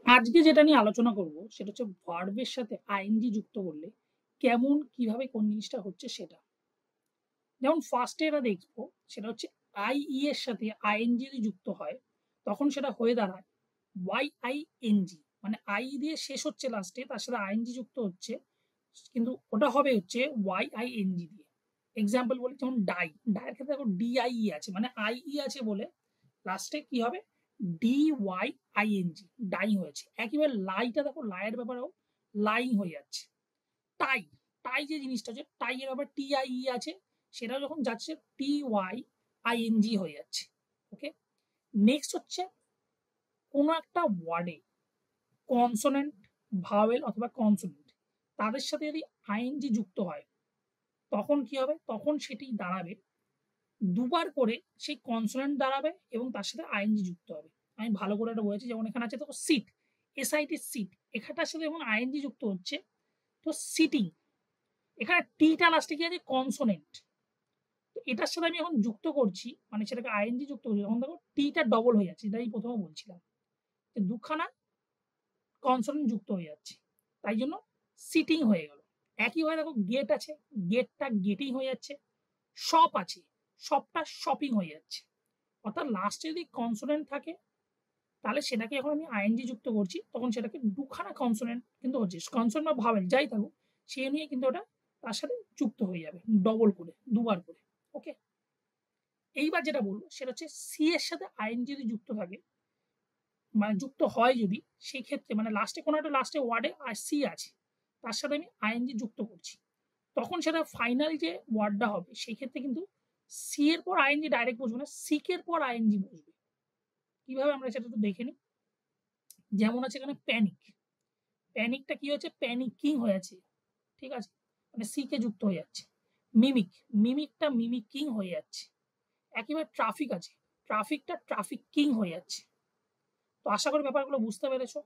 আজকে যেটা নিয়ে আলোচনা করব সেটা হচ্ছে ভার্বের সাথে আইএনজি যুক্ত করলে কেমন কিভাবে কোন জিনিসটা হচ্ছে সেটা। যেমন ফার্স্টে এটা দেখবো সেটা হচ্ছে আইই এর সাথে আইএনজি যদি যুক্ত হয় তখন সেটা হয়ে দাঁড়ায় ওয়াই আই এন জি, মানে আই দিয়ে শেষ হচ্ছে লাস্টে, তার সাথে আইএনজি যুক্ত হচ্ছে, কিন্তু ওটা হবে হচ্ছে ওয়াই আই এন জি দিয়ে। এক্সাম্পল বলি, যেমন ডাই, ডায়ের ক্ষেত্রে দেখো ডিআইই আছে, মানে আইই আছে বলে লাস্টে কি হবে D Y I N G, dye হয়েছে। একইভাবে লাইটা দেখো, লাইয়ের ব্যাপারেও লাইং হয়ে যাচ্ছে। টাই, টাই যে জিনিসটা আছে টাই এর আবার টি আই ই আছে, সেটা যখন যাচ্ছে T Y I N G হয়ে যাচ্ছে। ওকে, নেক্সট হচ্ছে কোনো একটা ওয়ার্ডে কনসোনেন্ট, ভাওয়েল অথবা কনসোনেন্ট, তাদের সাথে যদি আইএনজি যুক্ত হয় তখন কি হবে, তখন সেটি দাঁড়াবে দুবার করে সেই কনসোনেন্ট দাঁড়াবে এবং তার সাথে আইএনজি যুক্ত হবে। আমি ভালো করে এটা বলেছি, যেমন এখানে আছে দেখো সিট, এসআইটি সিট, এখানটার সাথে যখন আইএনজি যুক্ত হচ্ছে তো সিটিং, এখানে টিটা লাস্টে কি আছে কনসোনেন্ট, তো এটার সাথে আমি এখন যুক্ত করছি, মানে সেটাকে আইএনজি যুক্ত করছি, তখন দেখো টিটা ডবল হয়ে যাচ্ছে, এটাই প্রথমে বলছিলাম যে দুখানা কনসোনেন্ট যুক্ত হয়ে যাচ্ছে, তাই জন্য সিটিং হয়ে গেল। একইভাবে দেখো গেট আছে, গেটটা গেটিং হয়ে যাচ্ছে। শপ আছে, শপটা শপিং হয়ে যাচ্ছে। অর্থাৎ লাস্টে যদি কনসোনেন্ট থাকে তাহলে সেটাকে এখন আমি আইএনজি যুক্ত করছি, তখন সেটাকে দুখানা কনসোনেন্ট কিন্তু হচ্ছে, কনসোনেন্ট বা ভাবেল যাই থাকুক সে নিয়ে কিন্তু ওটা তার সাথে যুক্ত হয়ে যাবে ডবল করে, দুবার করে। ওকে, এইবার যেটা বলবো সেটা হচ্ছে সি এর সাথে আইএনজি যদি যুক্ত থাকে, মানে যুক্ত হয় যদি, সেই ক্ষেত্রে মানে লাস্টে কোনো একটা লাস্টে ওয়ার্ডে আর সি আছে, তার সাথে আমি আইএনজি যুক্ত করছি, তখন সেটা ফাইনাল যে ওয়ার্ডটা হবে সেই ক্ষেত্রে কিন্তু সি এর পর আইএনজি ডাইরেক্ট বসবে না, সিক এর পর আইএনজি বসবে। কিভাবে আমরা সেটা একটু দেখে নিই। যেমন আছে এখানে প্যানিক, প্যানিকটা কি হচ্ছে প্যানিকিং হয়ে আছে, ঠিক আছে, মানে সি কে যুক্ত হয়ে যাচ্ছে। মিমিক, মিমিকটা মিমিকিং হয়ে যাচ্ছে। একইভাবে ট্রাফিক আছে, ট্রাফিকটা ট্রাফিকিং হয়ে যাচ্ছে। তো আশা করি ব্যাপারগুলো বুঝতে পেরেছো।